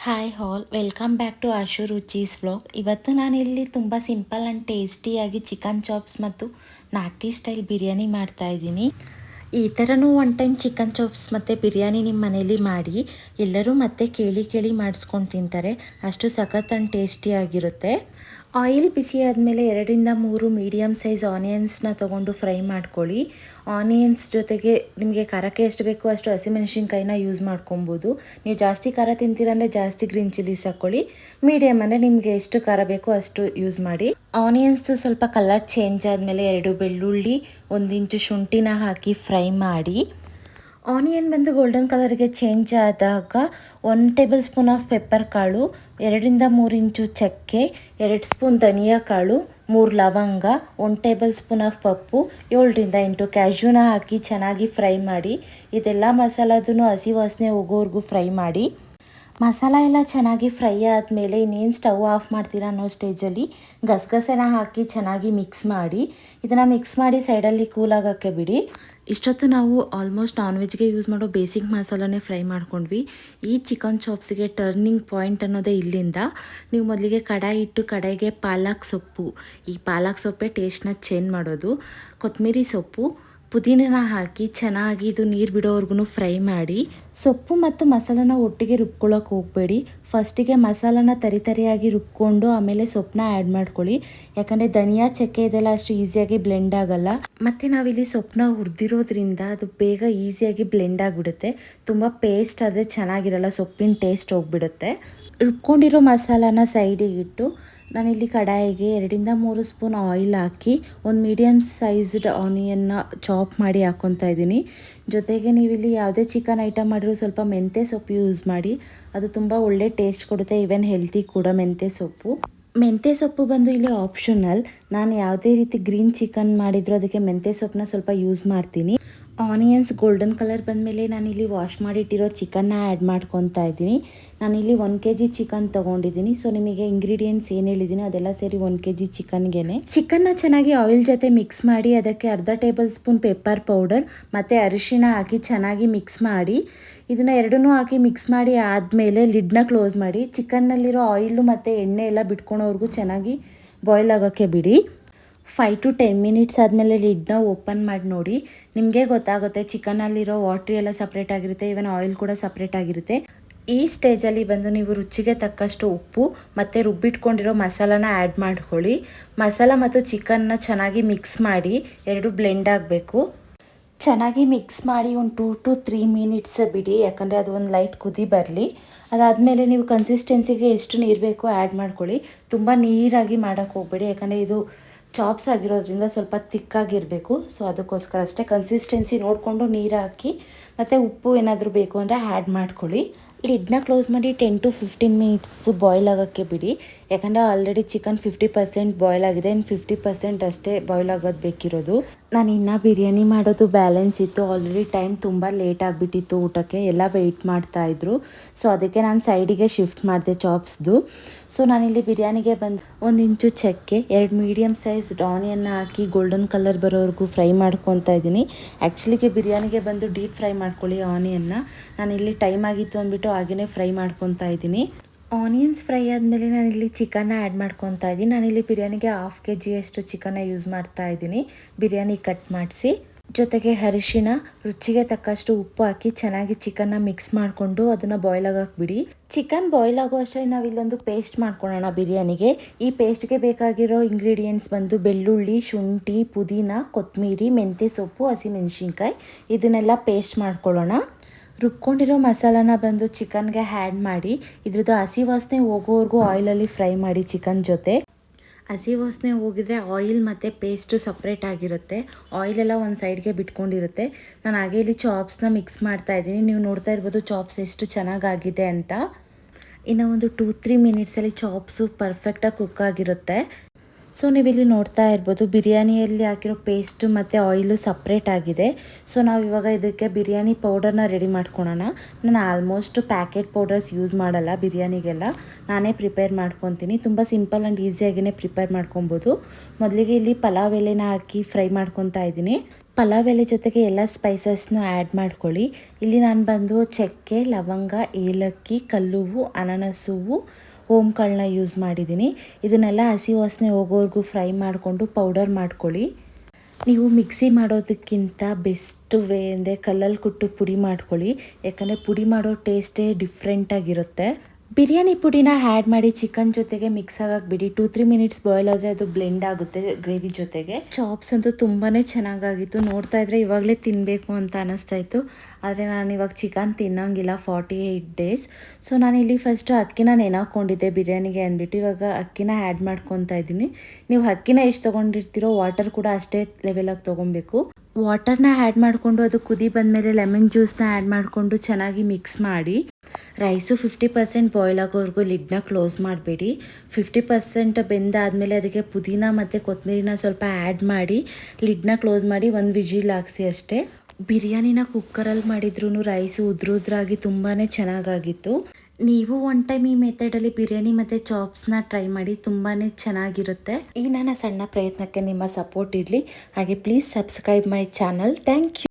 Hi all, welcome back to Ashu Ruchi's vlog. ಇವತ್ತು ನಾನಿಲ್ಲಿ ತುಂಬ ಸಿಂಪಲ್ ಆ್ಯಂಡ್ ಟೇಸ್ಟಿಯಾಗಿ ಚಿಕನ್ ಚಾಪ್ಸ್ ಮತ್ತು ನಾಟಿ ಸ್ಟೈಲ್ ಬಿರಿಯಾನಿ ಮಾಡ್ತಾಯಿದ್ದೀನಿ. ಈ ಥರನೂ ಒನ್ ಟೈಮ್ ಚಿಕನ್ ಚಾಪ್ಸ್ ಮತ್ತು ಬಿರಿಯಾನಿ ನಿಮ್ಮ ಮನೇಲಿ ಮಾಡಿ ಎಲ್ಲರೂ ಮತ್ತೆ ಕೇಳಿ ಕೇಳಿ ಮಾಡಿಸ್ಕೊಂಡು ತಿಂತಾರೆ. ಅಷ್ಟು ಸಖತ್ ಆ್ಯಂಡ್ ಟೇಸ್ಟಿಯಾಗಿರುತ್ತೆ. ಆಯಿಲ್ ಬಿಸಿ ಆದಮೇಲೆ 2-3 ಮೀಡಿಯಮ್ ಸೈಜ್ ಆನಿಯನ್ಸ್ನ ತೊಗೊಂಡು ಫ್ರೈ ಮಾಡ್ಕೊಳ್ಳಿ. ಆನಿಯನ್ಸ್ ಜೊತೆಗೆ ನಿಮಗೆ ಖಾರಕ್ಕೆ ಎಷ್ಟು ಬೇಕೋ ಅಷ್ಟು ಹಸಿಮೆಣ್ಸಿನ್ಕಾಯಿನ ಯೂಸ್ ಮಾಡ್ಕೊಬೋದು. ನೀವು ಜಾಸ್ತಿ ಖಾರ ತಿಂತೀರಂದರೆ ಜಾಸ್ತಿ ಗ್ರೀನ್ ಚಿಲ್ಲೀಸ್ ಹಾಕ್ಕೊಳ್ಳಿ. ಮೀಡಿಯಮ್ ಅಂದರೆ ನಿಮಗೆ ಎಷ್ಟು ಖಾರ ಬೇಕೋ ಅಷ್ಟು ಯೂಸ್ ಮಾಡಿ. ಆನಿಯನ್ಸ್ದು ಸ್ವಲ್ಪ ಕಲರ್ ಚೇಂಜ್ ಆದಮೇಲೆ 2 ಬೆಳ್ಳುಳ್ಳಿ, 1 ಇಂಚು ಶುಂಠಿನ ಹಾಕಿ ಫ್ರೈ ಮಾಡಿ. ಆನಿಯನ್ ಬಂದು ಗೋಲ್ಡನ್ ಕಲರ್ಗೆ ಚೇಂಜ್ ಆದಾಗ 1 ಟೇಬಲ್ ಸ್ಪೂನ್ ಆಫ್ ಪೆಪ್ಪರ್ ಕಾಳು, 2-3 ಇಂಚು ಚಕ್ಕೆ, 2 ಸ್ಪೂನ್ ಧನಿಯಾ ಕಾಳು, 3 ಲವಂಗ, 1 ಟೇಬಲ್ ಸ್ಪೂನ್ ಆಫ್ ಪಪ್ಪು, 7-8 ಕ್ಯಾಶ್ಯೂನ ಹಾಕಿ ಚೆನ್ನಾಗಿ ಫ್ರೈ ಮಾಡಿ. ಇದೆಲ್ಲ ಮಸಾಲದೂ ಹಸಿ ವಾಸನೆ ಹೋಗೋವರೆಗೂ ಫ್ರೈ ಮಾಡಿ. ಮಸಾಲ ಎಲ್ಲ ಚೆನ್ನಾಗಿ ಫ್ರೈ ಆದಮೇಲೆ ಇನ್ನೇನು ಸ್ಟವ್ ಆಫ್ ಮಾಡ್ತೀರಾ ಅನ್ನೋ ಸ್ಟೇಜಲ್ಲಿ ಗಸಗಸೆನ ಹಾಕಿ ಚೆನ್ನಾಗಿ ಮಿಕ್ಸ್ ಮಾಡಿ. ಇದನ್ನು ಮಿಕ್ಸ್ ಮಾಡಿ ಸೈಡಲ್ಲಿ ಕೂಲ್ ಆಗೋಕ್ಕೆ ಬಿಡಿ. ಇಷ್ಟೊತ್ತು ನಾವು ಆಲ್ಮೋಸ್ಟ್ ನಾನ್ ವೆಜ್ಗೆ ಯೂಸ್ ಮಾಡೋ ಬೇಸಿಕ್ ಮಸಾಲನೇ ಫ್ರೈ ಮಾಡ್ಕೊಂಡ್ವಿ. ಈ ಚಿಕನ್ ಚಾಪ್ಸ್ಗೆ ಟರ್ನಿಂಗ್ ಪಾಯಿಂಟ್ ಅನ್ನೋದೇ ಇಲ್ಲಿಂದ. ನೀವು ಮೊದಲಿಗೆ ಕಡಾಯಿ ಇಟ್ಟು ಕಡೆಗೆ ಪಾಲಕ್ ಸೊಪ್ಪು, ಈ ಪಾಲಕ್ ಸೊಪ್ಪೇ ಟೇಸ್ಟ್ನ ಚೇಂಜ್ ಮಾಡೋದು, ಕೊತ್ತಂಬರಿ ಸೊಪ್ಪು, ಪುದೀನನ ಹಾಕಿ ಚೆನ್ನಾಗಿ ಇದು ನೀರು ಬಿಡೋವರೆಗೂ ಫ್ರೈ ಮಾಡಿ. ಸೊಪ್ಪು ಮತ್ತು ಮಸಾಲನ ಒಟ್ಟಿಗೆ ರುಬ್ಕೊಳ್ಳೋಕೆ ಹೋಗಬೇಡಿ. ಫಸ್ಟಿಗೆ ಮಸಾಲನ ತರಿಯಾಗಿ ರುಬ್ಕೊಂಡು ಆಮೇಲೆ ಸೊಪ್ಪನ್ನ ಆ್ಯಡ್ ಮಾಡ್ಕೊಳ್ಳಿ. ಯಾಕಂದರೆ ಧನಿಯಾ ಚಕ್ಕೆ ಇದೆಲ್ಲ ಅಷ್ಟು ಈಸಿಯಾಗಿ ಬ್ಲೆಂಡ್ ಆಗೋಲ್ಲ. ಮತ್ತು ನಾವಿಲ್ಲಿ ಸೊಪ್ಪನ್ನ ಹುರಿದಿರೋದ್ರಿಂದ ಅದು ಬೇಗ ಈಸಿಯಾಗಿ ಬ್ಲೆಂಡ್ ಆಗಿಬಿಡುತ್ತೆ. ತುಂಬ ಪೇಸ್ಟ್ ಆದರೆ ಚೆನ್ನಾಗಿರಲ್ಲ, ಸೊಪ್ಪಿನ ಟೇಸ್ಟ್ ಹೋಗಿಬಿಡುತ್ತೆ. ರುಬ್ಕೊಂಡಿರೋ ಮಸಾಲಾನ ಸೈಡಿಗೆ ಇಟ್ಟು ನಾನಿಲ್ಲಿ ಕಡಾಯಿಗೆ 2-3 ಸ್ಪೂನ್ ಆಯಿಲ್ ಹಾಕಿ 1 ಮೀಡಿಯಮ್ ಸೈಜ್ಡ್ ಆನಿಯನ್ನ ಚಾಪ್ ಮಾಡಿ ಹಾಕ್ಕೊತಾ ಇದ್ದೀನಿ. ಜೊತೆಗೆ ನೀವಿಲ್ಲಿ ಯಾವುದೇ ಚಿಕನ್ ಐಟಮ್ ಮಾಡಿರೋ ಸ್ವಲ್ಪ ಮೆಂತ್ಯ ಸೊಪ್ಪು ಯೂಸ್ ಮಾಡಿ. ಅದು ತುಂಬ ಒಳ್ಳೆ ಟೇಸ್ಟ್ ಕೊಡುತ್ತೆ, ಈವನ್ ಹೆಲ್ತಿ ಕೂಡ ಮೆಂತ್ಯ ಸೊಪ್ಪು. ಮೆಂತ್ಯ ಸೊಪ್ಪು ಬಂದು ಇಲ್ಲಿ ಆಪ್ಷನಲ್. ನಾನು ಯಾವುದೇ ರೀತಿ ಗ್ರೀನ್ ಚಿಕನ್ ಮಾಡಿದ್ರು ಅದಕ್ಕೆ ಮೆಂತ್ಯ ಸೊಪ್ಪನ್ನ ಸ್ವಲ್ಪ ಯೂಸ್ ಮಾಡ್ತೀನಿ. ಆನಿಯನ್ಸ್ ಗೋಲ್ಡನ್ ಕಲರ್ ಬಂದಮೇಲೆ ನಾನಿಲ್ಲಿ ವಾಶ್ ಮಾಡಿಟ್ಟಿರೋ ಚಿಕನ್ನ ಆ್ಯಡ್ ಮಾಡ್ಕೊತಾ ಇದ್ದೀನಿ. ನಾನಿಲ್ಲಿ 1 kg ಚಿಕನ್ ತೊಗೊಂಡಿದ್ದೀನಿ. ಸೊ ನಿಮಗೆ ಇಂಗ್ರೀಡಿಯೆಂಟ್ಸ್ ಏನು ಹೇಳಿದ್ದೀನಿ ಅದೆಲ್ಲ ಸೇರಿ 1 kg ಚಿಕನ್ಗೆ. ಚಿಕನ್ನ ಚೆನ್ನಾಗಿ ಆಯಿಲ್ ಜೊತೆ ಮಿಕ್ಸ್ ಮಾಡಿ ಅದಕ್ಕೆ ಅರ್ಧ ಟೇಬಲ್ ಸ್ಪೂನ್ ಪೆಪ್ಪರ್ ಪೌಡರ್ ಮತ್ತು ಅರಿಶಿಣ ಹಾಕಿ ಚೆನ್ನಾಗಿ ಮಿಕ್ಸ್ ಮಾಡಿ. ಇದನ್ನು ಎರಡನ್ನೂ ಹಾಕಿ ಮಿಕ್ಸ್ ಮಾಡಿ ಆದಮೇಲೆ ಲಿಡ್ನ ಕ್ಲೋಸ್ ಮಾಡಿ. ಚಿಕನ್ನಲ್ಲಿರೋ ಆಯಿಲು ಮತ್ತು ಎಣ್ಣೆ ಎಲ್ಲ ಬಿಟ್ಕೊಳೋವರೆಗೂ ಚೆನ್ನಾಗಿ ಬಾಯ್ಲ್ ಆಗೋಕ್ಕೆ ಬಿಡಿ. 5 to 10 ಮಿನಿಟ್ಸ್ ಆದಮೇಲೆ ಲಿಡ್ನ ಓಪನ್ ಮಾಡಿ ನೋಡಿ. ನಿಮಗೆ ಗೊತ್ತಾಗುತ್ತೆ ಚಿಕನಲ್ಲಿರೋ ವಾಟ್ರ್ ಎಲ್ಲ ಸಪ್ರೇಟ್ ಆಗಿರುತ್ತೆ, ಈವನ್ ಆಯಿಲ್ ಕೂಡ ಸಪ್ರೇಟ್ ಆಗಿರುತ್ತೆ. ಈ ಸ್ಟೇಜಲ್ಲಿ ಬಂದು ನೀವು ರುಚಿಗೆ ತಕ್ಕಷ್ಟು ಉಪ್ಪು ಮತ್ತು ರುಬ್ಬಿಟ್ಕೊಂಡಿರೋ ಮಸಾಲಾನ ಆ್ಯಡ್ ಮಾಡ್ಕೊಳ್ಳಿ. ಮಸಾಲ ಮತ್ತು ಚಿಕನ್ನ ಚೆನ್ನಾಗಿ ಮಿಕ್ಸ್ ಮಾಡಿ, ಎರಡು ಬ್ಲೆಂಡ್ ಆಗಬೇಕು. ಚೆನ್ನಾಗಿ ಮಿಕ್ಸ್ ಮಾಡಿ ಒಂದು 2 to 3 ಮಿನಿಟ್ಸ್ ಬಿಡಿ, ಯಾಕಂದರೆ ಅದು ಒಂದು ಲೈಟ್ ಕುದಿ ಬರಲಿ. ಅದಾದಮೇಲೆ ನೀವು ಕನ್ಸಿಸ್ಟೆನ್ಸಿಗೆ ಎಷ್ಟು ನೀರು ಬೇಕೋ ಆ್ಯಡ್ ಮಾಡ್ಕೊಳ್ಳಿ. ತುಂಬ ನೀರಾಗಿ ಮಾಡೋಕ್ಕೆ ಹೋಗಬೇಡಿ, ಯಾಕಂದರೆ ಇದು ಚಾಪ್ಸ್ ಆಗಿರೋದ್ರಿಂದ ಸ್ವಲ್ಪ ತಿಕ್ಕಾಗಿರಬೇಕು. ಸೊ ಅದಕ್ಕೋಸ್ಕರ ಅಷ್ಟೇ ಕನ್ಸಿಸ್ಟೆನ್ಸಿ ನೋಡಿಕೊಂಡು ನೀರು ಹಾಕಿ ಮತ್ತು ಉಪ್ಪು ಏನಾದರೂ ಬೇಕು ಅಂದರೆ ಆ್ಯಡ್ ಮಾಡ್ಕೊಳ್ಳಿ. ಲಿಡ್ನ ಕ್ಲೋಸ್ ಮಾಡಿ 10 to 15 ಮಿನಿಟ್ಸ್ ಬಾಯ್ಲ್ ಆಗೋಕ್ಕೆ ಬಿಡಿ. ಯಾಕಂದರೆ ಆಲ್ರೆಡಿ ಚಿಕನ್ 50% ಬಾಯ್ಲ್ ಆಗಿದೆ, ಇನ್ನು 50% ಅಷ್ಟೇ ಬಾಯ್ಲ್ ಆಗೋದು ಬೇಕಿರೋದು. ನಾನು ಇನ್ನೂ ಬಿರಿಯಾನಿ ಮಾಡೋದು ಬ್ಯಾಲೆನ್ಸ್ ಇತ್ತು. ಆಲ್ರೆಡಿ ಟೈಮ್ ತುಂಬ ಲೇಟ್ ಆಗಿಬಿಟ್ಟಿತ್ತು ಊಟಕ್ಕೆ, ಎಲ್ಲ ವೆಯ್ಟ್ ಮಾಡ್ತಾಯಿದ್ರು. ಸೊ ಅದಕ್ಕೆ ನಾನು ಸೈಡಿಗೆ ಶಿಫ್ಟ್ ಮಾಡಿದೆ ಚಾಪ್ಸ್ದು. ಸೊ ನಾನಿಲ್ಲಿ ಬಿರಿಯಾನಿಗೆ ಬಂದು 1 ಇಂಚು ಚಕ್ಕೆ, 2 ಮೀಡಿಯಮ್ ಸೈಜ್ಡ್ ಆನಿಯನ್ನ ಹಾಕಿ ಗೋಲ್ಡನ್ ಕಲರ್ ಬರೋವರೆಗೂ ಫ್ರೈ ಮಾಡ್ಕೊತಾ ಇದ್ದೀನಿ. ಆ್ಯಕ್ಚುಲಿಗೆ ಬಿರಿಯಾನಿಗೆ ಬಂದು ಡೀಪ್ ಫ್ರೈ ಮಾಡ್ಕೊಳ್ಳಿ ಆನಿಯನ್ನ. ನಾನಿಲ್ಲಿ ಟೈಮ್ ಆಗಿತ್ತು ಅಂದ್ಬಿಟ್ಟು ಹಾಗೆಯೇ ಫ್ರೈ ಮಾಡ್ಕೊತಾ ಇದ್ದೀನಿ. ಆನಿಯನ್ಸ್ ಫ್ರೈ ಆದಮೇಲೆ ನಾನಿಲ್ಲಿ ಚಿಕನ್ನ ಆ್ಯಡ್ ಮಾಡ್ಕೊತಾ ಇದ್ದೀನಿ. ನಾನಿಲ್ಲಿ ಬಿರಿಯಾನಿಗೆ 1/2 kg ಅಷ್ಟು ಚಿಕನ್ನ ಯೂಸ್ ಮಾಡ್ತಾ ಇದ್ದೀನಿ, ಬಿರಿಯಾನಿ ಕಟ್ ಮಾಡಿಸಿ. ಜೊತೆಗೆ ಅರಿಶಿಣ, ರುಚಿಗೆ ತಕ್ಕಷ್ಟು ಉಪ್ಪು ಹಾಕಿ ಚೆನ್ನಾಗಿ ಚಿಕನ್ನ ಮಿಕ್ಸ್ ಮಾಡಿಕೊಂಡು ಅದನ್ನು ಬಾಯ್ಲ್ ಆಗೋಕ್ಕೆ ಬಿಡಿ. ಚಿಕನ್ ಬಾಯ್ಲ್ ಆಗೋ ಅಷ್ಟರಲ್ಲಿ ನಾವು ಇಲ್ಲೊಂದು ಪೇಸ್ಟ್ ಮಾಡ್ಕೊಳ್ಳೋಣ ಬಿರಿಯಾನಿಗೆ. ಈ ಪೇಸ್ಟ್ಗೆ ಬೇಕಾಗಿರೋ ಇಂಗ್ರೀಡಿಯೆಂಟ್ಸ್ ಬಂದು ಬೆಳ್ಳುಳ್ಳಿ, ಶುಂಠಿ, ಪುದೀನ, ಕೊತ್ತಂಬರಿ, ಮೆಂತ್ಯ ಸೊಪ್ಪು, ಹಸಿಮೆಣ್ಸಿನ್ಕಾಯಿ, ಇದನ್ನೆಲ್ಲ ಪೇಸ್ಟ್ ಮಾಡ್ಕೊಳ್ಳೋಣ. ರುಬ್ಕೊಂಡಿರೋ ಮಸಾಲಾನ ಬಂದು ಚಿಕನ್ಗೆ ಆ್ಯಡ್ ಮಾಡಿ ಇದ್ರದ್ದು ಹಸಿ ವಾಸನೆ ಹೋಗೋವರೆಗೂ ಆಯಿಲಲ್ಲಿ ಫ್ರೈ ಮಾಡಿ. ಚಿಕನ್ ಜೊತೆ ಹಸಿ ವಾಸನೆ ಹೋಗಿದ್ರೆ ಆಯಿಲ್ ಮತ್ತು ಪೇಸ್ಟು ಸಪ್ರೇಟ್ ಆಗಿರುತ್ತೆ, ಆಯಿಲೆಲ್ಲ ಒಂದು ಸೈಡ್ಗೆ ಬಿಟ್ಕೊಂಡಿರುತ್ತೆ. ನಾನು ಹಾಗೆ ಇಲ್ಲಿ ಚಾಪ್ಸ್ನ ಮಿಕ್ಸ್ ಮಾಡ್ತಾ ಇದ್ದೀನಿ. ನೀವು ನೋಡ್ತಾ ಇರ್ಬೋದು ಚಾಪ್ಸ್ ಎಷ್ಟು ಚೆನ್ನಾಗಾಗಿದೆ ಅಂತ. ಇನ್ನು ಒಂದು 2-3 ಮಿನಿಟ್ಸಲ್ಲಿ ಚಾಪ್ಸು ಪರ್ಫೆಕ್ಟಾಗಿ ಕುಕ್ ಆಗಿರುತ್ತೆ. ಸೊ ನೀವಿಲ್ಲಿ ನೋಡ್ತಾ ಇರ್ಬೋದು ಬಿರಿಯಾನಿಯಲ್ಲಿ ಹಾಕಿರೋ ಪೇಸ್ಟು ಮತ್ತು ಆಯಿಲು ಸಪ್ರೇಟ್ ಆಗಿದೆ. ಸೊ ನಾವು ಇವಾಗ ಇದಕ್ಕೆ ಬಿರಿಯಾನಿ ಪೌಡರ್ನ ರೆಡಿ ಮಾಡ್ಕೊಳೋಣ. ನಾನು ಆಲ್ಮೋಸ್ಟ್ ಪ್ಯಾಕೆಟ್ ಪೌಡರ್ಸ್ ಯೂಸ್ ಮಾಡಲ್ಲ ಬಿರಿಯಾನಿಗೆಲ್ಲ, ನಾನೇ ಪ್ರಿಪೇರ್ ಮಾಡ್ಕೊತೀನಿ. ತುಂಬ ಸಿಂಪಲ್ ಆ್ಯಂಡ್ ಈಸಿಯಾಗಿಯೇ ಪ್ರಿಪೇರ್ ಮಾಡ್ಕೊಬೋದು. ಮೊದಲಿಗೆ ಇಲ್ಲಿ ಪಲಾವ್ ಎಲೆನ ಹಾಕಿ ಫ್ರೈ ಮಾಡ್ಕೊತಾ ಇದ್ದೀನಿ. ಪಲಾವ್ ಎಲೆ ಜೊತೆಗೆ ಎಲ್ಲ ಸ್ಪೈಸಸ್ನು ಆ್ಯಡ್ ಮಾಡ್ಕೊಳ್ಳಿ. ಇಲ್ಲಿ ನಾನು ಬಂದು ಚಕ್ಕೆ, ಲವಂಗ, ಏಲಕ್ಕಿ, ಕಲ್ಲುವ್ವು, ಅನಾನಸ್ ಹೂವು, ಓಂಕಾಳನ್ನ ಯೂಸ್ ಮಾಡಿದ್ದೀನಿ. ಇದನ್ನೆಲ್ಲ ಹಸಿ ವಾಸನೆ ಹೋಗೋವರೆಗೂ ಫ್ರೈ ಮಾಡಿಕೊಂಡು ಪೌಡರ್ ಮಾಡ್ಕೊಳ್ಳಿ. ನೀವು ಮಿಕ್ಸಿ ಮಾಡೋದಕ್ಕಿಂತ ಬೆಸ್ಟ್ ವೇ ಅಂದರೆ ಕಲ್ಲಲ್ಲಿ ಕುಟ್ಟು ಪುಡಿ ಮಾಡ್ಕೊಳ್ಳಿ. ಯಾಕಂದರೆ ಪುಡಿ ಮಾಡೋ ಟೇಸ್ಟೇ ಡಿಫ್ರೆಂಟಾಗಿರುತ್ತೆ. ಬಿರಿಯಾನಿ ಪುಡಿನ ಆ್ಯಡ್ ಮಾಡಿ ಚಿಕನ್ ಜೊತೆಗೆ ಮಿಕ್ಸ್ ಆಗಕ್ಕೆ ಬಿಡಿ. 2-3 ಮಿನಿಟ್ಸ್ ಬಾಯ್ಲ್ ಆದರೆ ಅದು ಬ್ಲೆಂಡ್ ಆಗುತ್ತೆ ಗ್ರೇವಿ ಜೊತೆಗೆ. ಚಾಪ್ಸ್ ಅಂತೂ ತುಂಬಾ ಚೆನ್ನಾಗಾಗಿತ್ತು. ನೋಡ್ತಾ ಇದ್ರೆ ಇವಾಗಲೇ ತಿನ್ನಬೇಕು ಅಂತ ಅನ್ನಿಸ್ತಾ ಇತ್ತು. ಆದರೆ ನಾನು ಇವಾಗ ಚಿಕನ್ ತಿನ್ನೋಂಗಿಲ್ಲ 48 ಡೇಸ್. ಸೊ ನಾನಿಲ್ಲಿ ಫಸ್ಟು ಅಕ್ಕಿನ ನೆನಾಕೊಂಡಿದ್ದೆ ಬಿರಿಯಾನಿಗೆ ಅಂದ್ಬಿಟ್ಟು. ಇವಾಗ ಅಕ್ಕಿನ ಆ್ಯಡ್ ಮಾಡ್ಕೊತಾ ಇದ್ದೀನಿ. ನೀವು ಅಕ್ಕಿನ ಎಷ್ಟು ತೊಗೊಂಡಿರ್ತೀರೋ ವಾಟರ್ ಕೂಡ ಅಷ್ಟೇ ಲೆವೆಲಾಗಿ ತೊಗೊಬೇಕು. ವಾಟರ್ನ ಆ್ಯಡ್ ಮಾಡಿಕೊಂಡು ಅದು ಕುದಿ ಬಂದಮೇಲೆ ಲೆಮನ್ ಜ್ಯೂಸ್ನ ಆ್ಯಡ್ ಮಾಡಿಕೊಂಡು ಚೆನ್ನಾಗಿ ಮಿಕ್ಸ್ ಮಾಡಿ. ರೈಸು 50% ಬಾಯ್ಲ್ ಆಗೋವರೆಗೂ ಲಿಡ್ನ ಕ್ಲೋಸ್ ಮಾಡಬೇಡಿ. 50% ಬೆಂದಾದಮೇಲೆ ಅದಕ್ಕೆ ಪುದೀನ ಮತ್ತು ಕೊತ್ತಂಬರಿನ ಸ್ವಲ್ಪ ಆ್ಯಡ್ ಮಾಡಿ ಲಿಡ್ನ ಕ್ಲೋಸ್ ಮಾಡಿ 1 ವಿಜಿಲ್ ಹಾಕ್ಸಿ ಅಷ್ಟೇ. ಬಿರಿಯಾನಿನ ಕುಕ್ಕರಲ್ಲಿ ಮಾಡಿದ್ರೂ ರೈಸು ಉದ್ರಾಗಿ ತುಂಬಾ ಚೆನ್ನಾಗಾಗಿತ್ತು. ನೀವು ಒನ್ ಟೈಮ್ ಈ ಮೆಥಡಲ್ಲಿ ಬಿರಿಯಾನಿ ಮತ್ತು ಚಾಪ್ಸ್ನ ಟ್ರೈ ಮಾಡಿ, ತುಂಬಾ ಚೆನ್ನಾಗಿರುತ್ತೆ. ಈ ನನ್ನ ಸಣ್ಣ ಪ್ರಯತ್ನಕ್ಕೆ ನಿಮ್ಮ ಸಪೋರ್ಟ್ ಇರಲಿ. ಹಾಗೆ please subscribe my channel. Thank you.